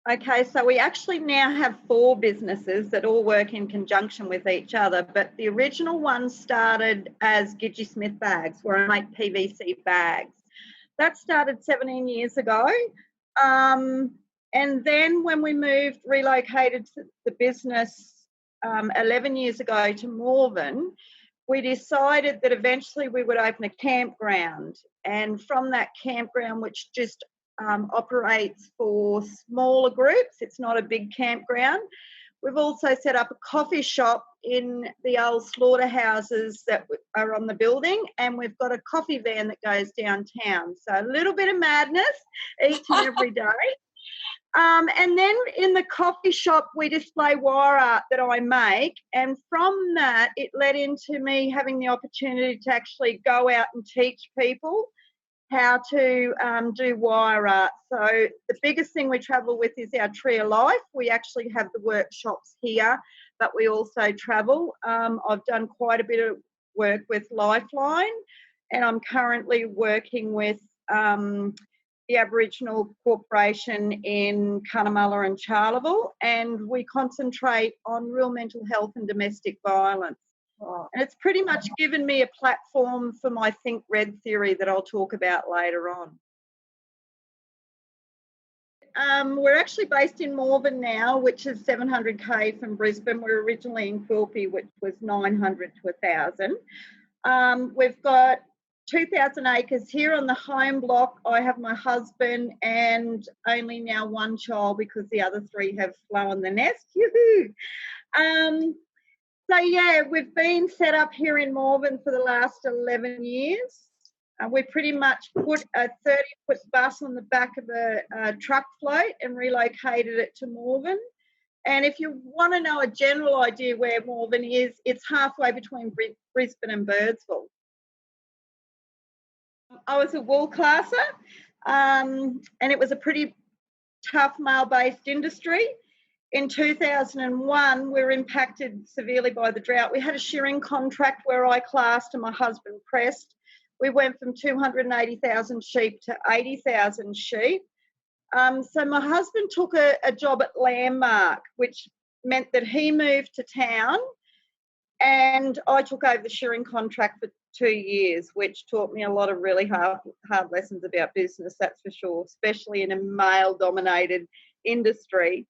Okay, so we actually now have 4 businesses that all work in conjunction with each other, but the original one started as Gidgee Smith Bags, where I make PVC bags. That started 17 years ago. And then when we relocated the business 11 years ago to Morven, we decided that eventually we would open a campground. And from that campground, which just operates for smaller groups, it's not a big campground, we've also set up a coffee shop in the old slaughterhouses that are on the building, and we've got a coffee van that goes downtown. So a little bit of madness each and every day. And then in the coffee shop, we display wire art that I make. And from that, it led into me having the opportunity to actually go out and teach people how to do wire art. So the biggest thing we travel with is our Tree of Life. We actually have the workshops here, but we also travel. I've done quite a bit of work with Lifeline, and I'm currently working with the Aboriginal Corporation in Cunnamulla and Charleville, and we concentrate on real mental health and domestic violence. Wow. And it's pretty much given me a platform for my Think Red theory that I'll talk about later on. We're actually based in Morven now, which is 700k from Brisbane. We're originally in Quilpie, which was 900 to 1,000. We've got 2,000 acres here on the home block. I have my husband and only now 1 child because the other 3 have flown the nest. Yoo-hoo! So yeah, we've been set up here in Morven for the last 11 years. We pretty much put a 30-foot bus on the back of a truck float and relocated it to Morven. And if you want to know a general idea where Morven is, it's halfway between Brisbane and Birdsville. I was a wool classer, and it was a pretty tough male-based industry. In 2001, we were impacted severely by the drought. We had a shearing contract where I classed and my husband pressed. We went from 280,000 sheep to 80,000 sheep. So my husband took a job at Landmark, which meant that he moved to town, and I took over the shearing contract for 2 years, which taught me a lot of really hard lessons about business, that's for sure, especially in a male-dominated industry.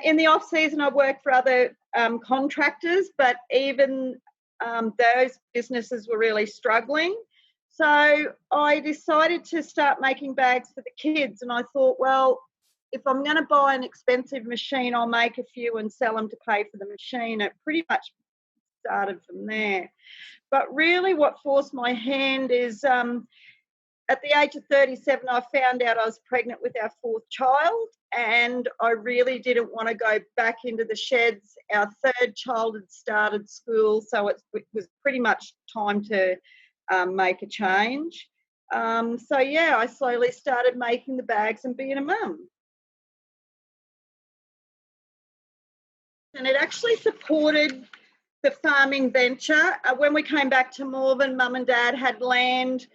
In the off-season, I worked for other contractors, but even those businesses were really struggling. So I decided to start making bags for the kids, and I thought, well, if I'm going to buy an expensive machine, I'll make a few and sell them to pay for the machine. It pretty much started from there. But really what forced my hand is at the age of 37, I found out I was pregnant with our 4th child, and I really didn't want to go back into the sheds. Our 3rd child had started school, so it was pretty much time to make a change. So, yeah, I slowly started making the bags and being a mum. And it actually supported the farming venture. When we came back to Morven, Mum and Dad had land.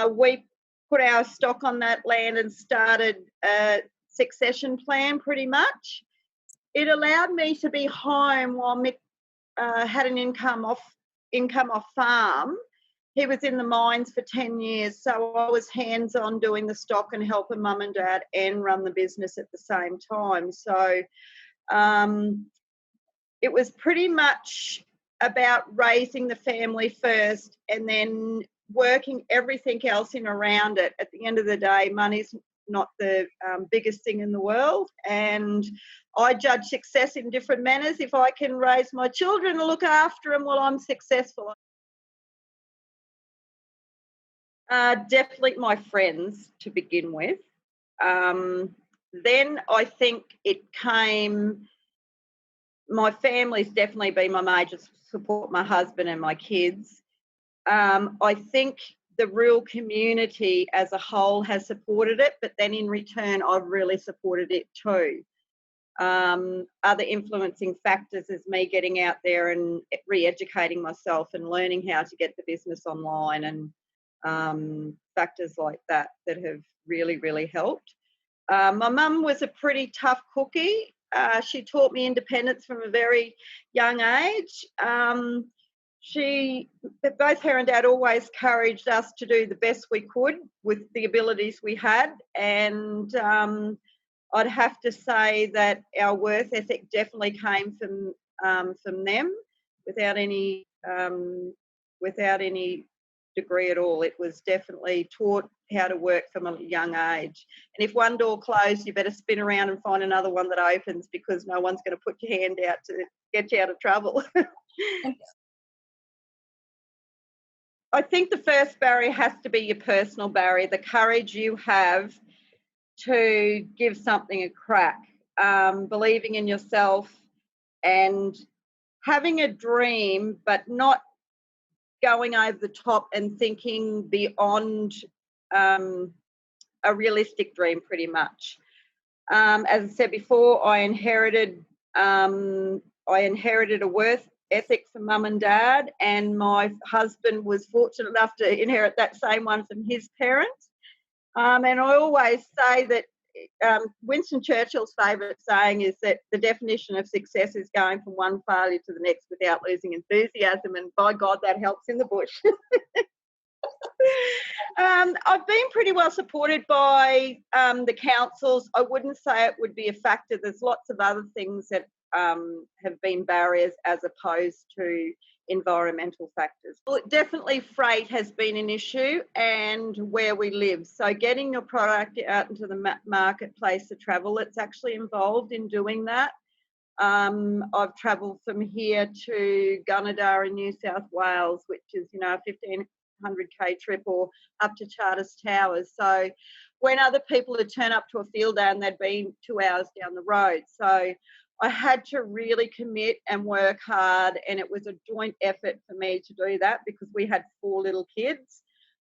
We put our stock on that land and started a succession plan pretty much. It allowed me to be home while Mick had an income off farm. He was in the mines for 10 years, so I was hands-on doing the stock and helping Mum and Dad and run the business at the same time. So it was pretty much about raising the family first and then working everything else in around it. At the end of the day, money's not the biggest thing in the world, and I judge success in different manners. If I can raise my children and look after them, well, I'm successful. Definitely my friends to begin with. Then I think it came, my family's definitely been my major support, my husband and my kids. I think the rural community as a whole has supported it, but then in return, I've really supported it too. Other influencing factors is me getting out there and re-educating myself and learning how to get the business online, and factors like that have really, really helped. My mum was a pretty tough cookie. She taught me independence from a very young age. Both her and Dad always encouraged us to do the best we could with the abilities we had, and I'd have to say that our work ethic definitely came from them, without any degree at all. It was definitely taught how to work from a young age. And if one door closed, you better spin around and find another one that opens, because no one's going to put your hand out to get you out of trouble. I think the first barrier has to be your personal barrier, the courage you have to give something a crack, believing in yourself and having a dream, but not going over the top and thinking beyond a realistic dream, pretty much. As I said before, I inherited a work ethic from Mum and Dad, and my husband was fortunate enough to inherit that same one from his parents. And I always say that Winston Churchill's favourite saying is that the definition of success is going from one failure to the next without losing enthusiasm, and by God, that helps in the bush. I've been pretty well supported by the councils. I wouldn't say it would be a factor. There's lots of other things that have been barriers as opposed to environmental factors. Well, definitely freight has been an issue, and where we live. So getting your product out into the marketplace to travel, it's actually involved in doing that. I've travelled from here to Gunnedah in New South Wales, which is, a 1,500k trip, or up to Charters Towers. So when other people had turned up to a field day and they'd been 2 hours down the road. So I had to really commit and work hard, and it was a joint effort for me to do that, because we had 4 little kids,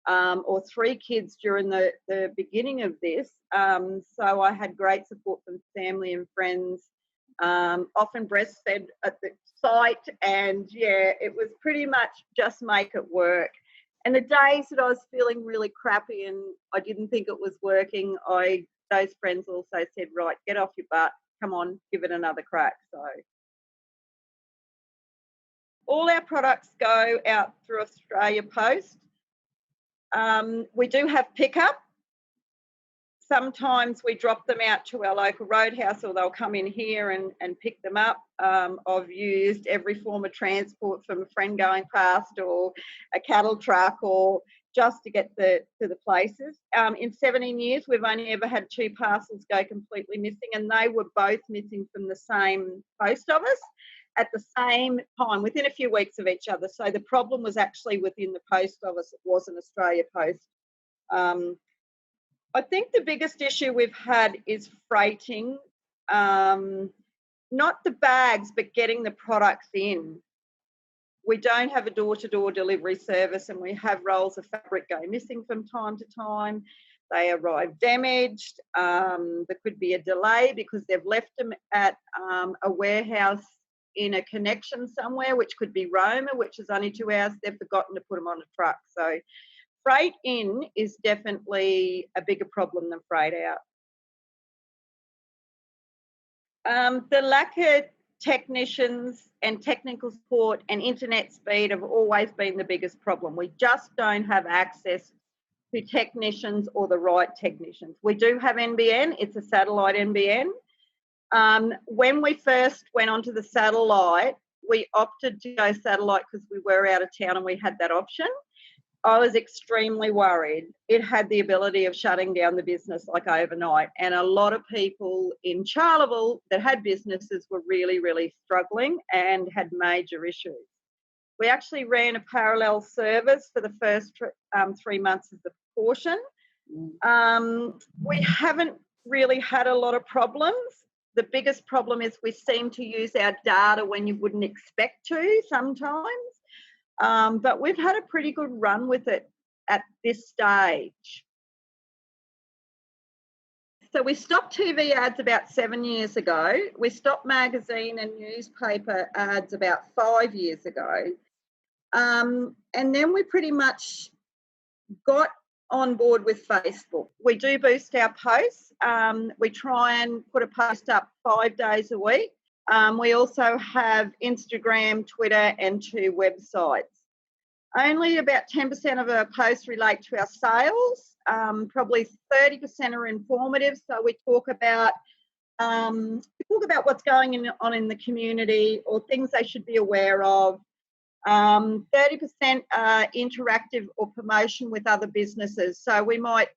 or 3 kids during the beginning of this. So I had great support from family and friends, often breastfed at the site, and it was pretty much just make it work. And the days that I was feeling really crappy and I didn't think it was working, those friends also said, right, get off your butt. Come on, give it another crack. So all our products go out through Australia Post. We do have pickup. Sometimes we drop them out to our local roadhouse, or they'll come in here and pick them up. I've used every form of transport, from a friend going past, or a cattle truck, or just to get to the places. In 17 years, we've only ever had 2 parcels go completely missing, and they were both missing from the same post office at the same time, within a few weeks of each other. So the problem was actually within the post office. It wasn't Australia Post. I think the biggest issue we've had is freighting, not the bags, but getting the products in. We don't have a door-to-door delivery service, and we have rolls of fabric go missing from time to time. They arrive damaged. There could be a delay because they've left them at a warehouse in a connection somewhere, which could be Roma, which is only 2 hours. They've forgotten to put them on a truck. So freight in is definitely a bigger problem than freight out. The lack of technicians and technical support and internet speed have always been the biggest problem. We just don't have access to technicians, or the right technicians. We do have NBN. It's a satellite NBN. When we first went onto the satellite, we opted to go satellite because we were out of town and we had that option. I was extremely worried. It had the ability of shutting down the business like overnight, and a lot of people in Charleville that had businesses were really, really struggling and had major issues. We actually ran a parallel service for the first 3 months as a precaution. We haven't really had a lot of problems. The biggest problem is we seem to use our data when you wouldn't expect to sometimes. But we've had a pretty good run with it at this stage. So we stopped TV ads about 7 years ago. We stopped magazine and newspaper ads about 5 years ago. And then we pretty much got on board with Facebook. We do boost our posts. We try and put a post up 5 days a week. We also have Instagram, Twitter, and 2 websites. Only about 10% of our posts relate to our sales. Probably 30% are informative. So we talk about what's going on in the community or things they should be aware of. 30% are interactive or promotion with other businesses. So we might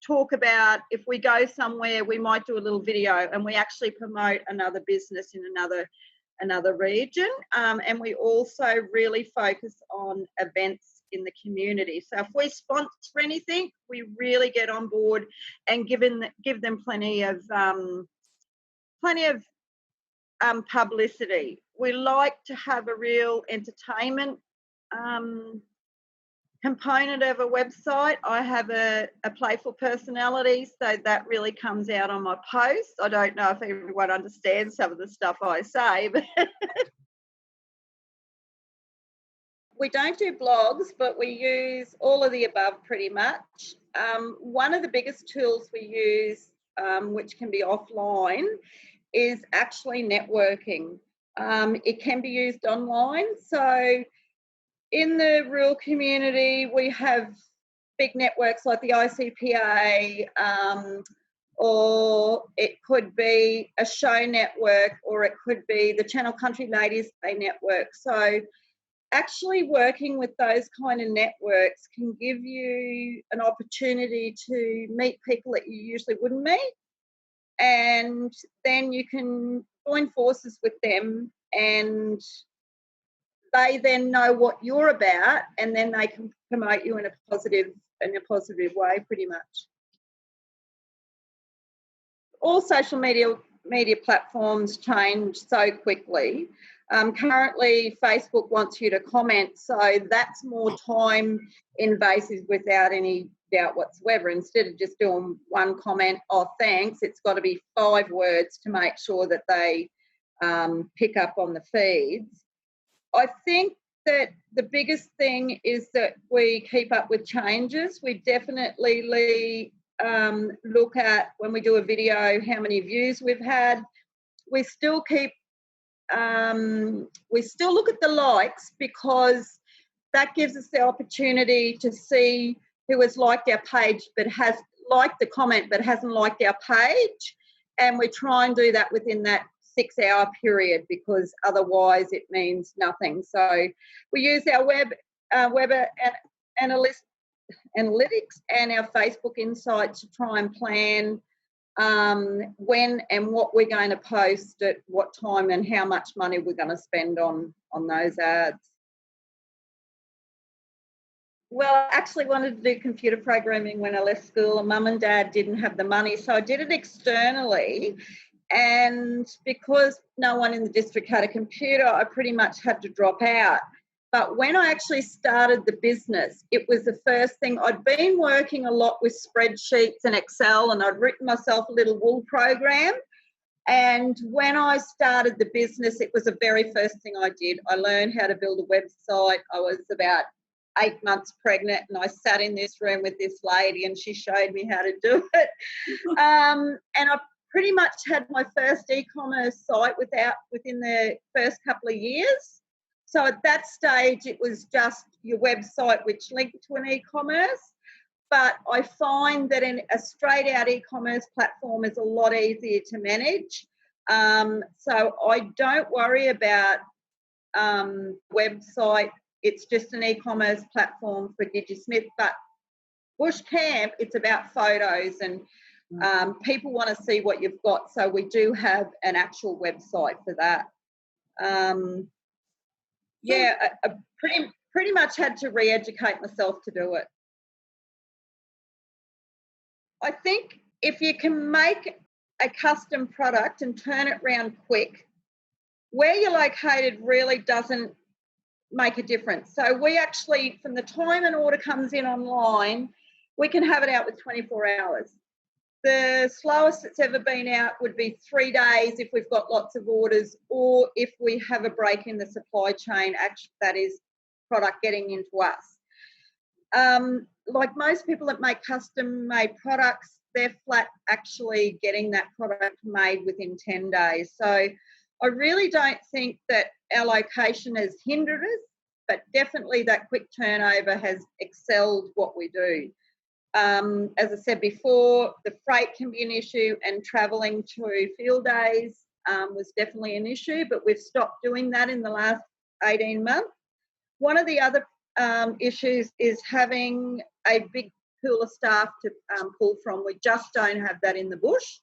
talk about, if we go somewhere, we might do a little video and we actually promote another business in another region. And we also really focus on events in the community. So if we sponsor anything, we really get on board and give them plenty of publicity. We like to have a real entertainment component of a website. I have a playful personality, so that really comes out on my posts. I don't know if everyone understands some of the stuff I say, but we don't do blogs, but we use all of the above pretty much. One of the biggest tools we use, which can be offline, is actually networking. It can be used online. So in the rural community, we have big networks like the ICPA, or it could be a show network, or it could be the Channel Country Ladies Day network. So actually working with those kind of networks can give you an opportunity to meet people that you usually wouldn't meet. And then you can join forces with them, and they then know what you're about, and then they can promote you in a positive way, pretty much. All social media platforms change so quickly. Currently, Facebook wants you to comment, so that's more time invasive without any doubt whatsoever. Instead of just doing one comment, oh thanks, it's got to be 5 words to make sure that they pick up on the feeds. I think that the biggest thing is that we keep up with changes. We definitely look at, when we do a video, how many views we've had. We still look at the likes, because that gives us the opportunity to see who has liked our page but has liked the comment but hasn't liked our page, and we try and do that within that 6-hour period, because otherwise it means nothing. So we use our web analytics and our Facebook insights to try and plan when and what we're going to post at what time and how much money we're going to spend on those ads. Well, I actually wanted to do computer programming when I left school, and Mum and Dad didn't have the money, so I did it externally. And because no one in the district had a computer, I pretty much had to drop out. But when I actually started the business, it was the first thing. I'd been working a lot with spreadsheets and Excel, and I'd written myself a little wool program. And when I started the business, it was the very first thing I did. I learned how to build a website. I was about 8 months pregnant, and I sat in this room with this lady, and she showed me how to do it. And I pretty much had my first e-commerce site within the first couple of years. So at that stage, it was just your website which linked to an e-commerce. But I find that a straight-out e-commerce platform is a lot easier to manage. So I don't worry about website. It's just an e-commerce platform for Gidgee Smith. But Bush Camp, it's about photos, and people want to see what you've got. So we do have an actual website for that. I pretty much had to re-educate myself to do it. I think if you can make a custom product and turn it around quick, where you're located really doesn't make a difference. So we actually, from the time an order comes in online, we can have it out with 24 hours. The slowest it's ever been out would be 3 days if we've got lots of orders, or if we have a break in the supply chain, actually, that is product getting into us. like most people that make custom-made products, they're flat actually getting that product made within 10 days. So I really don't think that our location has hindered us, but definitely that quick turnover has excelled what we do. As I said before, the freight can be an issue, and travelling to field days was definitely an issue, but we've stopped doing that in the last 18 months. One of the other issues is having a big pool of staff to pull from. We just don't have that in the bush,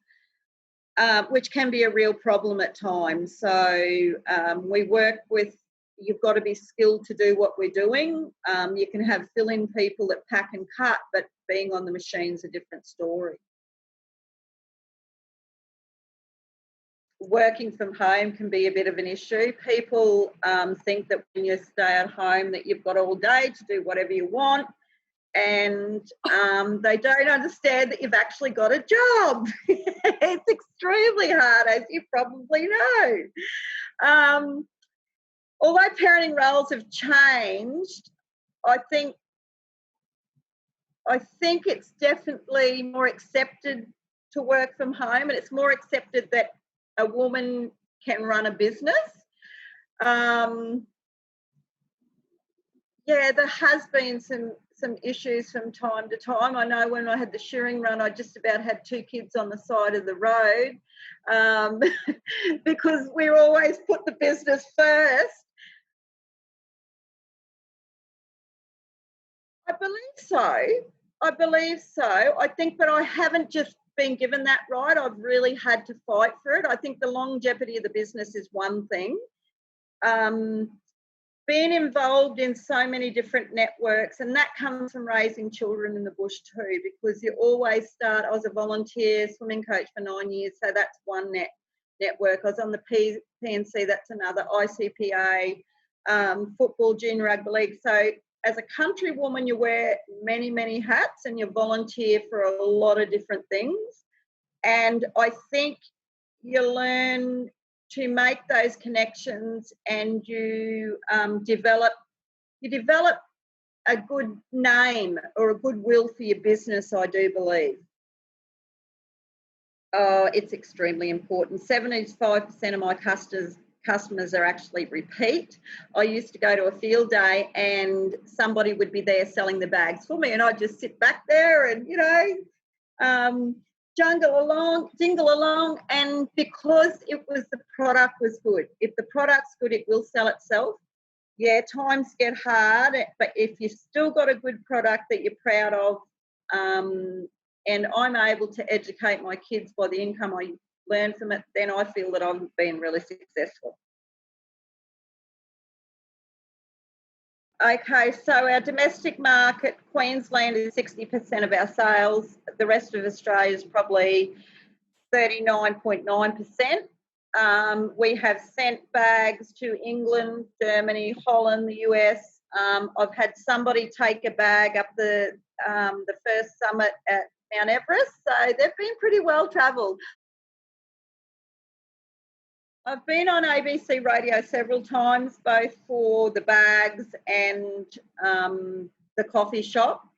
which can be a real problem at times. So we work with, you've got to be skilled to do what we're doing. You can have fill-in people that pack and cut, but being on the machine's a different story. Working from home can be a bit of an issue. People think that when you stay at home that you've got all day to do whatever you want, and they don't understand that you've actually got a job. It's extremely hard, as you probably know. Although parenting roles have changed, I think it's definitely more accepted to work from home, and it's more accepted that a woman can run a business. Yeah, there has been some issues from time to time. I know when I had the shearing run, I just about had 2 kids on the side of the road because we always put the business first. I believe so. I think, but I haven't just been given that right. I've really had to fight for it. I think the longevity of the business is one thing. Being involved in so many different networks, and that comes from raising children in the bush too, because you always start. I was a volunteer swimming coach for 9 years, so that's one network. I was on the PNC, that's another, ICPA, football, junior rugby league. So as a country woman, you wear many, many hats, and you volunteer for a lot of different things. And I think you learn to make those connections, and you develop a good name or a goodwill for your business, I do believe. Oh, it's extremely important. 75% of my customers are actually repeat. I used to go to a field day and somebody would be there selling the bags for me, and I'd just sit back there and, jingle along, and because the product was good. If the product's good, it will sell itself. Yeah, times get hard, but if you've still got a good product that you're proud of, and I'm able to educate my kids by the income I learn from it, then I feel that I've been really successful. Okay, so our domestic market, Queensland is 60% of our sales. The rest of Australia is probably 39.9%. We have sent bags to England, Germany, Holland, the US. I've had somebody take a bag up the first summit at Mount Everest, so they've been pretty well travelled. I've been on ABC radio several times, both for the bags and the coffee shop.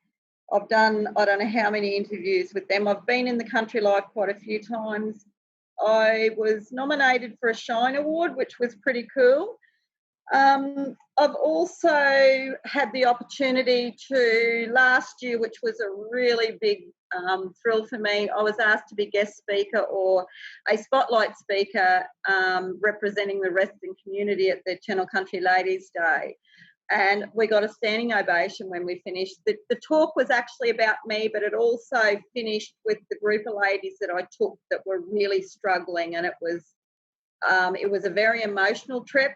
I've done, I don't know how many interviews with them. I've been in the Country Life quite a few times. I was nominated for a Shine Award, which was pretty cool. I've also had the opportunity to, last year, which was a really big thrill for me, I was asked to be guest speaker or a spotlight speaker representing the wrestling community at the Channel Country Ladies Day. And we got a standing ovation when we finished. The talk was actually about me, but it also finished with the group of ladies that I took that were really struggling, and it was a very emotional trip.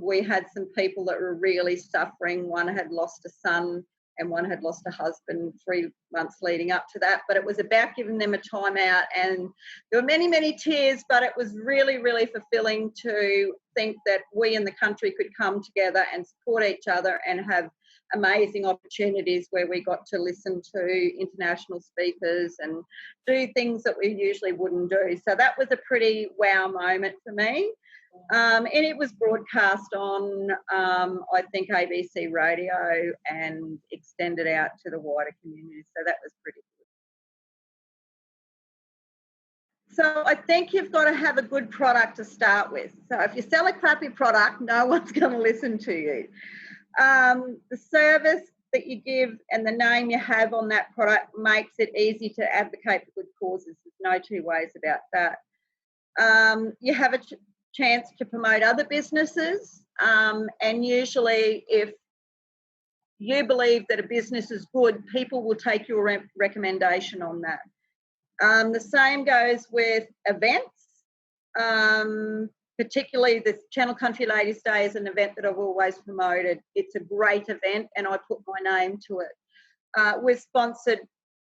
We had some people that were really suffering. One had lost a son and one had lost a husband 3 months leading up to that, but it was about giving them a time out, and there were many, many tears, but it was really, really fulfilling to think that we in the country could come together and support each other and have amazing opportunities where we got to listen to international speakers and do things that we usually wouldn't do. So that was a pretty wow moment for me. And it was broadcast on, I think, ABC radio and extended out to the wider community. So that was pretty good. So I think you've got to have a good product to start with. So if you sell a crappy product, no one's going to listen to you. The service that you give and the name you have on that product makes it easy to advocate for good causes. There's no two ways about that. You have a chance to promote other businesses, and usually if you believe that a business is good, people will take your recommendation on that. The same goes with events, particularly the Channel Country Ladies Day is an event that I've always promoted. It's a great event and I put my name to it. We've sponsored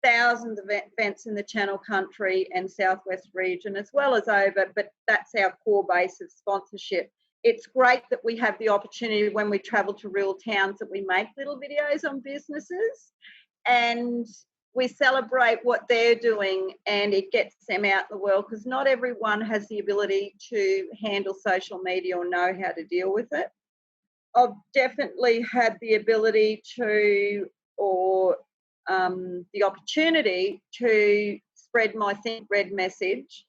thousands of events in the Channel Country and Southwest region as well as over, but that's our core base of sponsorship. It's great that we have the opportunity when we travel to rural towns that we make little videos on businesses and we celebrate what they're doing and it gets them out in the world, because not everyone has the ability to handle social media or know how to deal with it. I've definitely had the ability to, or the opportunity to spread my Think Red message,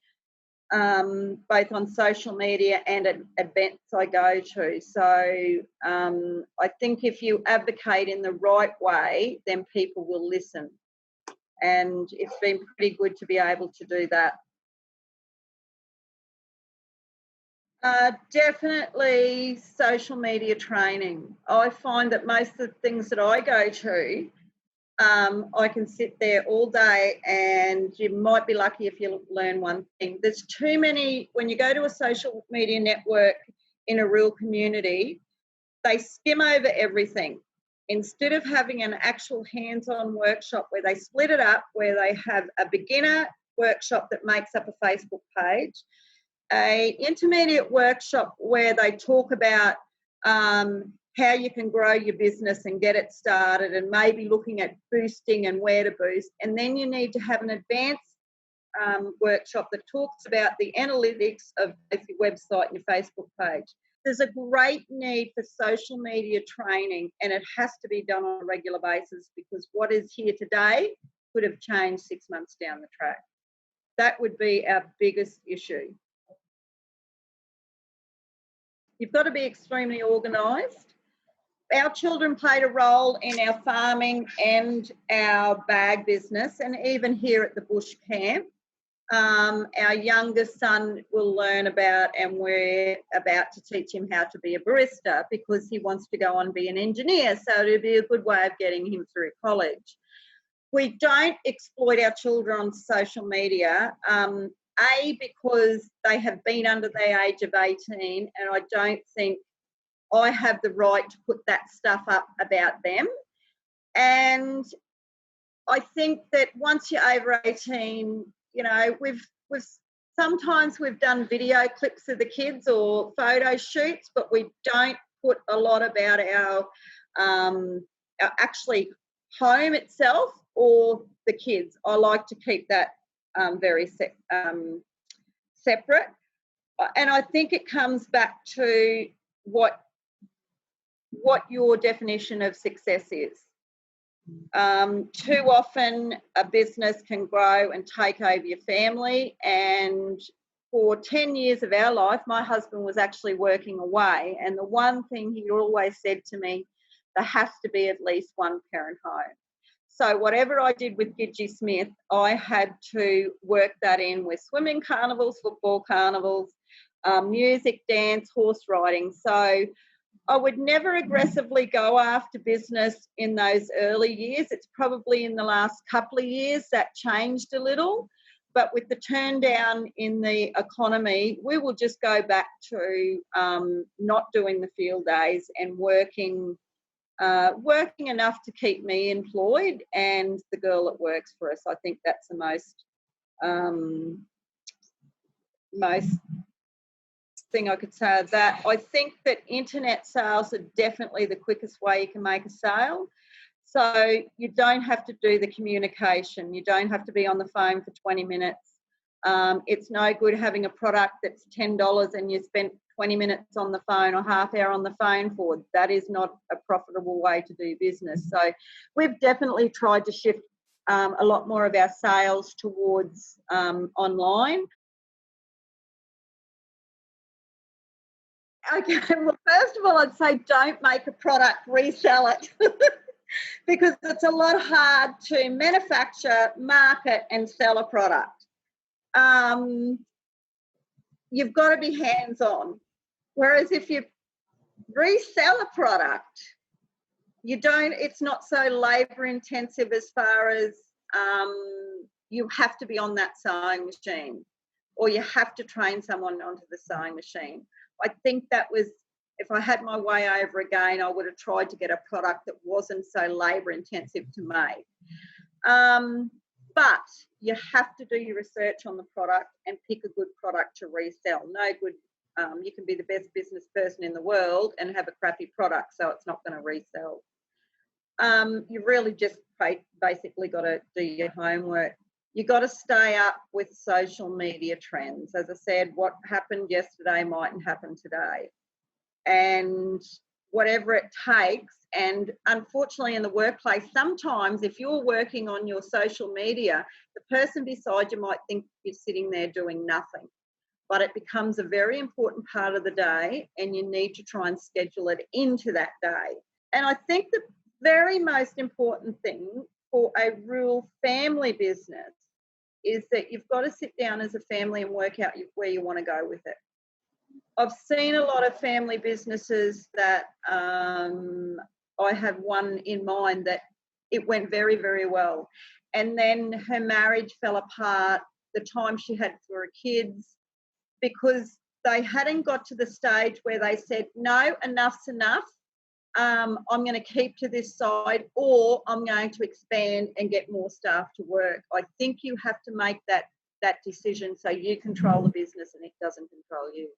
both on social media and at events I go to. So I think if you advocate in the right way, then people will listen. And it's been pretty good to be able to do that. Definitely social media training. I find that most of the things that I go to, I can sit there all day and you might be lucky if you learn one thing. There's too many, when you go to a social media network in a rural community, they skim over everything. Instead of having an actual hands-on workshop where they split it up, where they have a beginner workshop that makes up a Facebook page, an intermediate workshop where they talk about how you can grow your business and get it started and maybe looking at boosting and where to boost. And then you need to have an advanced workshop that talks about the analytics of both your website and your Facebook page. There's a great need for social media training and it has to be done on a regular basis because what is here today could have changed 6 months down the track. That would be our biggest issue. You've got to be extremely organised. Our children played a role in our farming and our bag business, and even here at the bush camp. Our youngest son will learn about, and we're about to teach him how to be a barista because he wants to go on and be an engineer. So it'll be a good way of getting him through college. We don't exploit our children on social media, because they have been under the age of 18, and I don't think I have the right to put that stuff up about them. And I think that once you're over 18, you know, we've sometimes we've done video clips of the kids or photo shoots, but we don't put a lot about our actually home itself or the kids. I like to keep that very separate. And I think it comes back to what your definition of success is. Too often a business can grow and take over your family, and for 10 years of our life my husband was actually working away, and the one thing he always said to me, there has to be at least one parent home. So whatever I did with Gidgee Smith, I had to work that in with swimming carnivals, football carnivals, music, dance, horse riding. So I would never aggressively go after business in those early years. It's probably in the last couple of years that changed a little. But with the turn down in the economy, we will just go back to not doing the field days and working enough to keep me employed and the girl that works for us. I think that's the most thing I could say of that. I think that internet sales are definitely the quickest way you can make a sale. So you don't have to do the communication. You don't have to be on the phone for 20 minutes. It's no good having a product that's $10 and you spent 20 minutes on the phone or half hour on the phone for. That is not a profitable way to do business. So we've definitely tried to shift a lot more of our sales towards online. Okay, well, first of all, I'd say don't make a product, resell it. Because it's a lot hard to manufacture, market, and sell a product. You've got to be hands-on. Whereas if you resell a product, it's not so labor intensive as far as you have to be on that sewing machine, or you have to train someone onto the sewing machine. I think that was, if I had my way over again, I would have tried to get a product that wasn't so labor intensive to make. But you have to do your research on the product and pick a good product to resell. No good, you can be the best business person in the world and have a crappy product, so it's not going to resell. You really just basically got to do your homework. You got to stay up with social media trends. As I said, what happened yesterday mightn't happen today. And whatever it takes, and unfortunately in the workplace, sometimes if you're working on your social media, the person beside you might think you're sitting there doing nothing. But it becomes a very important part of the day, and you need to try and schedule it into that day. And I think the very most important thing for a rural family business is that you've got to sit down as a family and work out where you want to go with it. I've seen a lot of family businesses that I have one in mind that it went very, very well. And then her marriage fell apart the time she had for her kids, because they hadn't got to the stage where they said, no, enough's enough. I'm going to keep to this side, or I'm going to expand and get more staff to work. I think you have to make that decision so you control the business and it doesn't control you.